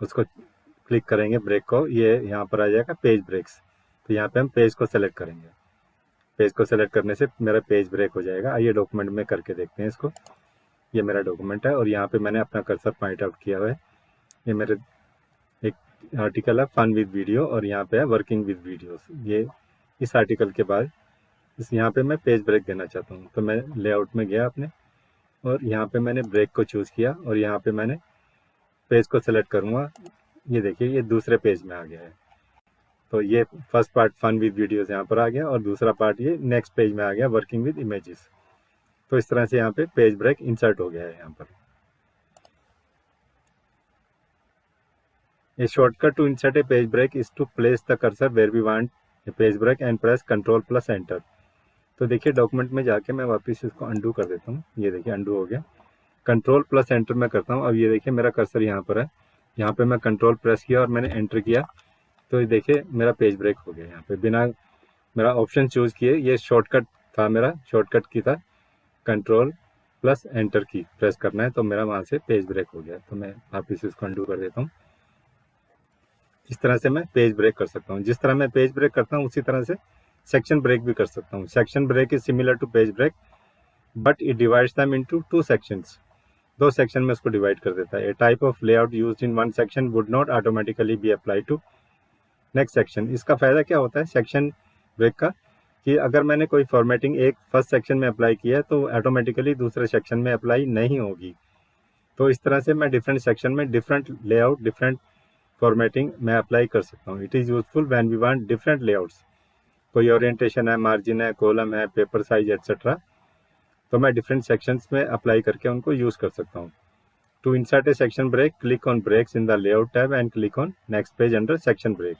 उसको क्लिक करेंगे ब्रेक को, ये यहाँ पर आ जाएगा पेज ब्रेक्स। तो यहाँ पे हम पेज को सेलेक्ट करेंगे। पेज को सेलेक्ट करने से मेरा पेज ब्रेक हो जाएगा। आइए डॉक्यूमेंट में करके देखते हैं इसको। ये मेरा डॉक्यूमेंट है और यहाँ पे मैंने अपना कर्सर पॉइंट आउट किया हुआ है। ये मेरे एक आर्टिकल है फन विद वीडियो और यहाँ पे है वर्किंग विद वीडियोस। ये इस आर्टिकल के बाद यहाँ पे मैं पेज ब्रेक देना चाहता हूँ। तो मैं लेआउट में गया अपने और यहाँ पे मैंने ब्रेक को चूज़ किया और यहाँ पे मैंने पेज को सेलेक्ट करूँगा। ये देखिए ये दूसरे पेज में आ गया है। तो ये first part fun with videos यहाँ पर आ गया और दूसरा पार्ट ये नेक्स्ट पेज में आ गया वर्किंग विद इमेजेस। तो इस तरह से यहाँ पे पेज ब्रेक इंसर्ट हो गया है यहाँ पर। A shortcut to insert a page break is to place the cursor where we want a page break and press Ctrl plus Enter। तो देखिए डॉक्यूमेंट में जाके मैं वापस इसको अंडू कर देता हूँ। ये देखिए अंडू हो गया। कंट्रोल प्लस एंटर मैं करता हूँ। अब ये देखिए मेरा कर्सर यहाँ पर है। यहाँ पे मैं कंट्रोल प्रेस किया और मैंने एंटर किया तो ये देखिए मेरा पेज ब्रेक हो गया। यहाँ पे बिना मेरा ऑप्शन चूज किए, ये शॉर्टकट था, मेरा शॉर्टकट की था कंट्रोल प्लस एंटर की प्रेस करना है, तो मेरा वहाँ से पेज ब्रेक हो गया। तो मैं वापस इसको अंडू कर देता हूँ। इस तरह से मैं पेज ब्रेक कर सकता हूँ। जिस तरह मैं पेज ब्रेक करता हूँ उसी तरह से सेक्शन ब्रेक भी कर सकता हूँ। Section break is similar to page break but it divides them into 2 sections. 2 section में उसको डिवाइड कर देता है। A type of layout used in 1 section would not automatically be apply to next section. इसका फायदा क्या होता है सेक्शन ब्रेक का, कि अगर मैंने कोई फॉर्मेटिंग एक फर्स्ट सेक्शन में अप्लाई किया है तो ऑटोमेटिकली दूसरे सेक्शन में अप्लाई नहीं होगी। तो इस तरह से मैं डिफरेंट सेक्शन में डिफरेंट लेआउट, डिफरेंट फॉर्मेटिंग मैं अप्लाई कर सकता हूँ। It is useful when we want different layouts. कोई ओरिएंटेशन है, मार्जिन है, कॉलम है, पेपर साइज एटसेट्रा, तो मैं डिफरेंट सेक्शंस में अप्लाई करके उनको यूज़ कर सकता हूँ। To insert a section break, click on breaks in the layout tab and click on next page under section break.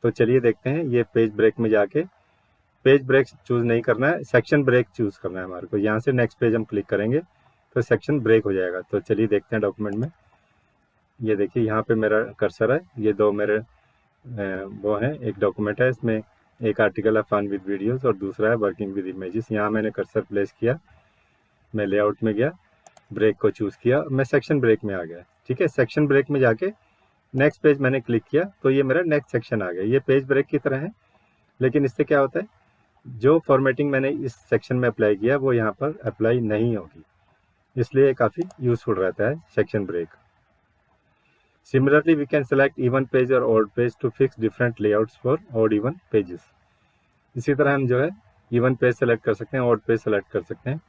तो चलिए देखते हैं, ये पेज ब्रेक में जाके पेज ब्रेक चूज़ नहीं करना है, सेक्शन ब्रेक चूज़ करना है हमारे को। यहाँ से नेक्स्ट पेज हम क्लिक करेंगे तो सेक्शन ब्रेक हो जाएगा। तो चलिए देखते हैं डॉक्यूमेंट में। ये देखिए यहाँ पे मेरा कर्सर है, ये 2 मेरे वो हैं, एक डॉक्यूमेंट है, इसमें एक आर्टिकल है फन विद वीडियोस और दूसरा है वर्किंग विद इमेजेस। यहाँ मैंने कर्सर प्लेस किया, मैं लेआउट में गया, ब्रेक को चूज़ किया, मैं सेक्शन ब्रेक में आ गया। ठीक है, सेक्शन ब्रेक में जाके नेक्स्ट पेज मैंने क्लिक किया तो ये मेरा नेक्स्ट सेक्शन आ गया। ये पेज ब्रेक की तरह है, लेकिन इससे क्या होता है, जो फॉर्मेटिंग मैंने इस सेक्शन में अप्लाई किया वो यहाँ पर अप्लाई नहीं होगी, इसलिए काफ़ी यूजफुल रहता है section break. Similarly, we can select even page or odd page to fix different layouts for odd even pages। इसी तरह हम जो है even page सेलेक्ट कर सकते हैं, odd page सेलेक्ट कर सकते हैं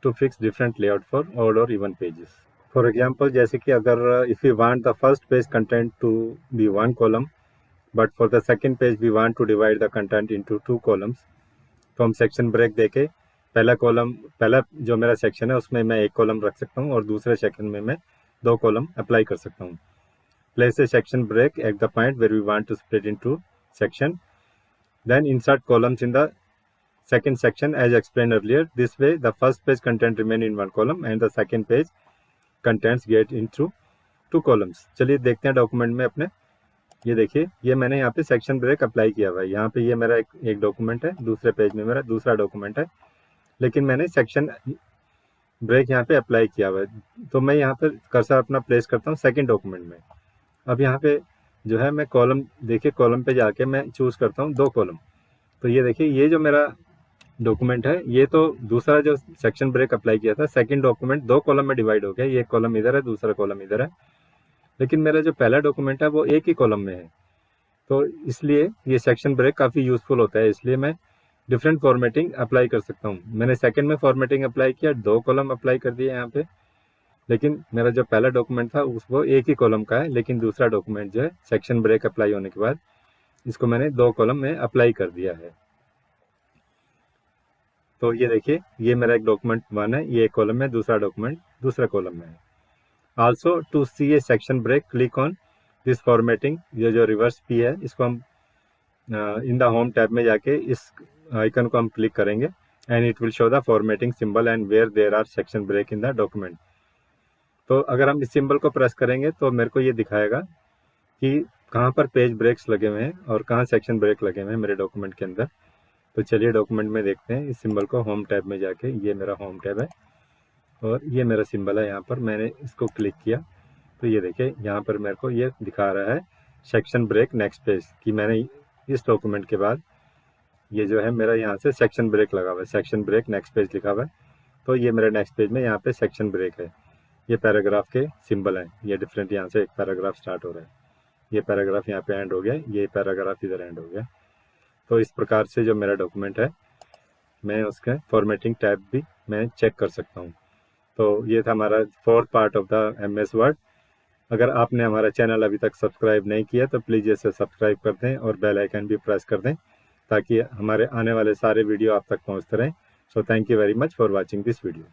to fix different layout for odd or even pages। For example, जैसे कि अगर if we want the first page content to be 1 column but for the second page we want to divide the content into 2 columns, तो हम section break देके पहला जो मेरा section है उसमें मैं 1 कॉलम रख सकता हूँ और दूसरे सेक्शन में मैं 2 कॉलम अप्लाई कर सकता हूँ। Place a section break at the point where we want to split into section, then insert columns in the second section as explained earlier। This way the first page content remain in 1 column and the second page contents get into 2 columns। चलिए देखते हैं document में अपने। ये देखिए ये मैंने यहाँ पे सेक्शन ब्रेक अप्लाई किया हुआ है। यहाँ पे ये मेरा एक डॉक्यूमेंट है, दूसरे पेज में मेरा दूसरा डॉक्यूमेंट है, लेकिन मैंने सेक्शन ब्रेक यहाँ पे अप्लाई किया हुआ है। तो मैं यहाँ पर कर्सर अपना प्लेस करता हूँ सेकेंड डॉक्यूमेंट में। अब यहाँ पे जो है मैं कॉलम, देखिए कॉलम पे जाके मैं चूज़ करता हूँ 2 कॉलम। तो ये देखिए ये जो मेरा डॉक्यूमेंट है, ये तो दूसरा जो सेक्शन ब्रेक अप्लाई किया था सेकंड डॉक्यूमेंट 2 कॉलम में डिवाइड हो गया। ये कॉलम इधर है, दूसरा कॉलम इधर है, लेकिन मेरा जो पहला डॉक्यूमेंट है वो एक ही कॉलम में है। तो इसलिए ये सेक्शन ब्रेक काफ़ी यूज़फुल होता है, इसलिए मैं डिफरेंट फॉर्मेटिंग अप्लाई कर सकता हूँ। मैंने सेकेंड में फॉर्मेटिंग अप्लाई किया, 2 कॉलम अप्लाई कर दिए यहाँ पे, लेकिन मेरा जो पहला डॉक्यूमेंट था वो एक ही कॉलम का है, लेकिन दूसरा डॉक्यूमेंट जो है सेक्शन ब्रेक अप्लाई होने के बाद इसको मैंने 2 कॉलम में अप्लाई कर दिया है। तो ये देखिए, ये मेरा एक डॉक्यूमेंट 1 है, ये एक कॉलम में, दूसरा डॉक्यूमेंट दूसरा कॉलम में है। Also to see a section break click on this formatting, ये जो रिवर्स पी है इसको हम इन द होम टैब में जाके इस आइकन को हम क्लिक करेंगे and it will show the formatting symbol and where there are section break in the document. तो अगर हम इस सिंबल को प्रेस करेंगे तो मेरे को ये दिखाएगा कि कहाँ पर पेज ब्रेक्स लगे हुए हैं और कहाँ सेक्शन ब्रेक लगे हुए हैं मेरे डॉक्यूमेंट के अंदर। तो चलिए डॉक्यूमेंट में देखते हैं इस सिंबल को, होम टैब में जाके, ये मेरा होम टैब है और ये मेरा सिंबल है, यहाँ पर मैंने इसको क्लिक किया तो ये देखिए यहाँ पर मेरे को ये दिखा रहा है सेक्शन ब्रेक नेक्स्ट पेज, कि मैंने इस डॉक्यूमेंट के बाद ये जो है मेरा यहाँ से सेक्शन ब्रेक लगा हुआ है, सेक्शन ब्रेक नेक्स्ट पेज लिखा हुआ है। तो ये मेरे नेक्स्ट पेज में यहाँ पे सेक्शन ब्रेक है, ये पैराग्राफ के सिंबल हैं, ये डिफरेंट, यहाँ से एक पैराग्राफ स्टार्ट हो रहा है, ये पैराग्राफ यहाँ पे एंड हो गया, ये पैराग्राफ इधर एंड हो गया। तो इस प्रकार से जो मेरा डॉक्यूमेंट है मैं उसका फॉर्मेटिंग टैब भी मैं चेक कर सकता हूँ। तो ये था हमारा 4th part of the MS word. अगर आपने हमारा चैनल अभी तक सब्सक्राइब नहीं किया तो प्लीज़ इसे सब्सक्राइब कर दें और बेल आइकन भी प्रेस कर दें ताकि हमारे आने वाले सारे वीडियो आप तक पहुंचते रहें। So thank you very much for watching this video.